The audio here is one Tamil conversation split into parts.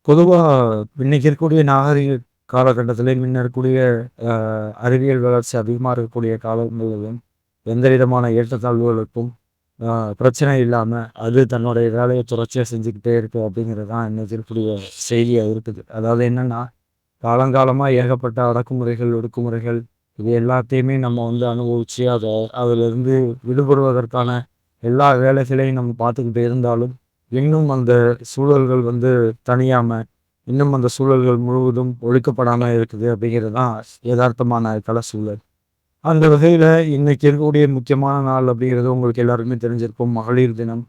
பொதுவா இன்னைக்கு இருக்கக்கூடிய நாகரிக காலகட்டத்திலே முன்ன இருக்கக்கூடிய அறிவியல் வளர்ச்சி அதிகமா இருக்கக்கூடிய காலங்களிலும் எந்த விதமான ஏற்றத்தாழ்வுகளுக்கும் பிரச்சனை இல்லாம அது தன்னுடைய வேலையை தொடர்ச்சியா செஞ்சுக்கிட்டே இருக்கு அப்படிங்கிறது தான் இன்னைக்கு இருக்கக்கூடிய செய்தியா இருக்குது. அதாவது என்னன்னா, காலங்காலமா ஏகப்பட்ட அடக்குமுறைகள், ஒடுக்குமுறைகள் இது எல்லாத்தையுமே நம்ம வந்து அனுபவிச்சு அதிலிருந்து விடுபடுவதற்கான எல்லா வேலைகளையும் நம்ம பார்த்துக்கிட்டு இருந்தாலும், இன்னும் அந்த சூழல்கள் வந்து தணியாம, இன்னும் அந்த சூழல்கள் முழுவதும் ஒழிக்கப்படாம இருக்குது அப்படிங்கிறது தான் எதார்த்தமான கள சூழல். அந்த வகையில இன்னைக்கு இருக்கக்கூடிய முக்கியமான நாள் அப்படிங்கிறது உங்களுக்கு எல்லாருக்குமே தெரிஞ்சிருக்கும். மகளிர் தினம்.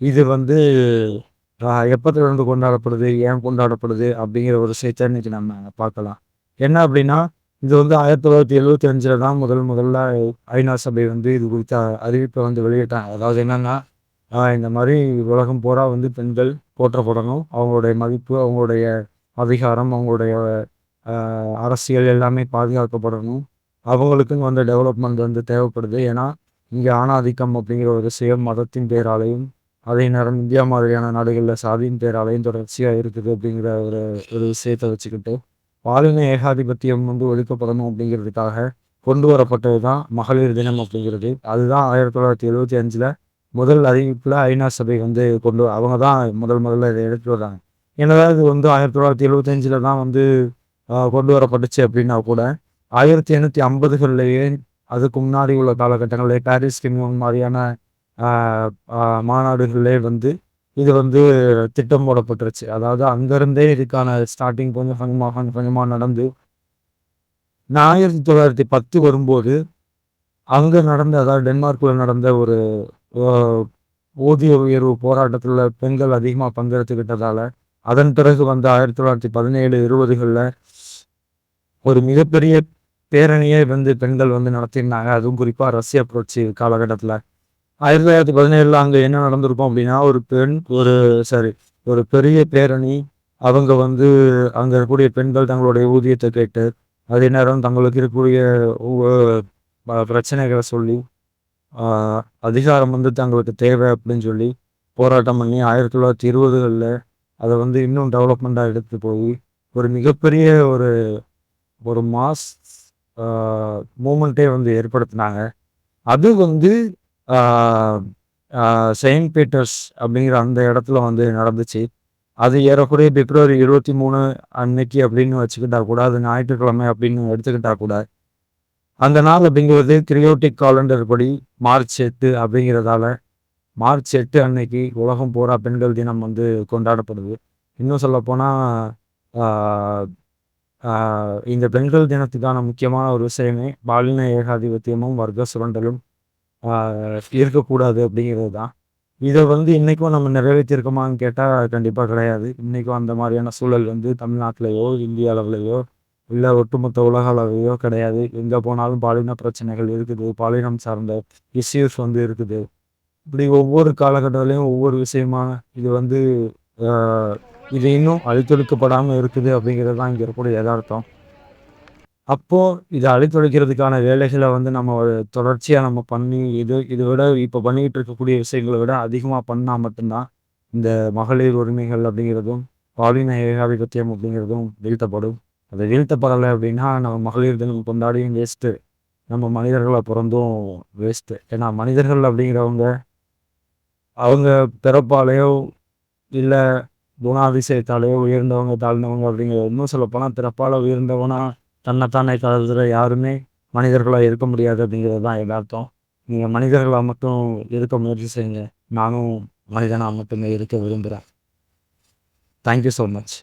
இது வந்து எப்பத்திலிருந்து கொண்டாடப்படுது? ஏன் கொண்டாடப்படுது? அப்படிங்கிற ஒரு விஷயத்த இன்னைக்கு நம்ம பார்க்கலாம். என்ன அப்படின்னா, இது வந்து 1975ல தான் முதல்ல ஐநா சபை வந்து இது குறித்த அறிவிப்பை வந்து வெளியிட்டாங்க. அதாவது என்னன்னா, இந்த மாரி உலகம் பூரா வந்து பெண்கள் போற்றப்படணும். அவங்களுடைய மதிப்பு, அவங்களுடைய அதிகாரம், அவங்களுடைய அ அரசியல் எல்லாமே பாதுகாக்கப்படணும். அவங்களுக்குன்னு வந்து டெவலப்மெண்ட் வந்து தேவைப்படுது. ஏன்னா, இங்க ஆணாதிக்கம் அப்படிங்கிற ஒரு விஷயம் மதத்தின் பேராலயும், அதே நேரம் இந்தியா மாதிரியான நாடுகள்ல சாதியின் பேராலயும் தொடர்ச்சியா இருக்குது அப்படிங்கிற ஒரு ஒரு விஷயத்த வச்சுக்கிட்டு, பாலின ஏகாதிபத்தியம் வந்து ஒழிக்கப்படணும் அப்படிங்கிறதுக்காக கொண்டு வரப்பட்டது தான் மகளிர் தினம் அப்படிங்கிறது. அதுதான் 1975ல முதல் அறிவிப்புல ஐநா சபை வந்து அவங்க தான் முதல்ல இத எடுத்துட்டு வர்றாங்க. என்னதான் இது வந்து 1975ல தான் வந்து கொண்டு வரப்பட்டுச்சு அப்படின்னா கூட, 1850கள்லயே அதுக்கு முன்னாடி உள்ள காலகட்டங்கள்ல பாரிஸ் கின்மம் மாரியான ஆ ஆ மாநாடுகள்லே வந்து இது வந்து திட்டம் போடப்பட்டுருச்சு. அதாவது அங்கருந்தே இதுக்கான ஸ்டார்ட்டிங் கொஞ்சம் கொஞ்சமா கொஞ்சம் கொஞ்சமா நடந்து 1910 வரும்போது, அங்க நடந்த அதாவது டென்மார்க்ல நடந்த ஒரு அ ஊதிய உயர்வு போராட்டத்துல பெண்கள் அதிகமா பங்கெடுத்துக்கிட்டதால, அதன் பிறகு வந்த 1917, 20கள்ல ஒரு மிகப்பெரிய பேரணியே வந்து பெண்கள் வந்து நடத்தியிருந்தாங்க. அதுவும் குறிப்பா ரஷ்ய புரட்சி காலகட்டத்தில. 1917ல அங்க என்ன நடந்திருக்கும் அப்படின்னா, ஒரு பெண் ஒரு சாரி ஒரு பெரிய பேரணி. அவங்க வந்து அங்க இருக்கக்கூடிய பெண்கள் தங்களுடைய ஊதியத்த கேட்டு, அதே நேரம் தங்களுக்கு இருக்கக்கூடிய உ பிரச்சனைகள சொல்லி, ஆ அதிகாரம் வந்து தங்களுக்கு தேவை அப்படின்னு சொல்லி போராட்டம் பண்ணி 1920கள்ல அத வந்து இன்னும் டெவலப்மெண்ட்டா எடுத்துட்டு போயி, ஒரு மிகப்பெரிய ஒரு ஒரு மாஸ் ஆ மூவ்மெண்ட்டே வந்து ஏற்படுத்துனாங்க. அது வந்து ஆ ஆ செயின்ட் பீட்டர்ஸ் அப்படிங்கிற அந்த இடத்துல வந்து நடந்துச்சு. அது ஏறக்குறைய பிப்ரவரி 23 அன்னைக்கு அப்படின்னு வச்சுக்கிட்டா கூட, அது ஞாயிற்றுக்கிழமை அப்படின்னு எடுத்துக்கிட்டா கூட, அந்த நாள் அப்படிங்கிறது கிரியோட்டிக் காலண்டர் படி மார்ச் 8 அப்படிங்கிறதால, மார்ச் 8 அன்னைக்கு உலகம் பூரா பெண்கள் தினம் வந்து கொண்டாடப்படுது. இன்னும் சொல்லப்போனா, ஆ ஆ இந்த பெண்கள் தினத்துக்கான முக்கியமான ஒரு விஷயமே பாலின ஏகாதிபத்தியமும், வர்க்க சுரண்டலும் ஆ இருக்கக்கூடாது அப்படிங்கிறது தான். இத வந்து இன்னைக்கும் நம்ம நிறைவேத்தியிருக்கோமான்னு கேட்டா, கண்டிப்பா கிடையாது. இன்னைக்கும் அந்த மாரியான சூழல் வந்து தமிழ்நாட்டிலயோ, இந்திய அளவிலயோ, இல்ல ஒட்டுமொத்த உலக அளவிலயோ கிடையாது. எங்க போனாலும் பாலின பிரச்சனைகள் இருக்குது. பாலினம் சார்ந்த இஷ்யூஸ் வந்து இருக்குது. இப்படி ஒவ்வொரு காலகட்டத்திலயும் ஒவ்வொரு விஷயமா இது வந்து ஆ இது இன்னும் அழித்தொடுக்கப்படாம இருக்குது அப்படிங்கிறது தான் இங்க இருக்கக்கூடிய எதார்த்தம். அப்போ இத அழித்தொழிக்கிறதுக்கான வேலைகள வந்து நம்ம தொடர்ச்சியா நம்ம பண்ணி, இத விட இப்ப பண்ணிக்கிட்டு இருக்கக்கூடிய விஷயங்கள விட அதிகமா பண்ணா மட்டும் தான், இந்த மகளிர் உரிமைகள் அப்படிங்கிறதும், பாலின ஏகாதிபத்தியம் அப்படிங்கிறதும் வீழ்த்தப்படும். அது வீழ்த்தப்படல அப்படின்னா, நம்ம மகளிர் தினம் கொண்டாடியும் வேஸ்ட்டு. நம்ம மனிதர்களா பொறந்தும் வேஸ்ட்டு. ஏன்னா மனிதர்கள் அப்படிங்கிறவங்க, அவங்க பிறப்பாலயோ, இல்ல குணாதிசயத்தாலயோ உயர்ந்தவங்க, தாழ்ந்தவங்க அப்படிங்கிறது இன்னும் சொல்லப்போனா பிறப்பால உயர்ந்தவனா தன்னைத்தானே கருதுற யாருமே மனிதர்களா இருக்க முடியாது அப்படிங்கிறது தான் எதார்த்தம். நீங்க மனிதர்களா மட்டும் இருக்க முயற்சி செய்யுங்க. நானும் மனிதனா மட்டுமே இருக்க விரும்புறேன். Thank you so much.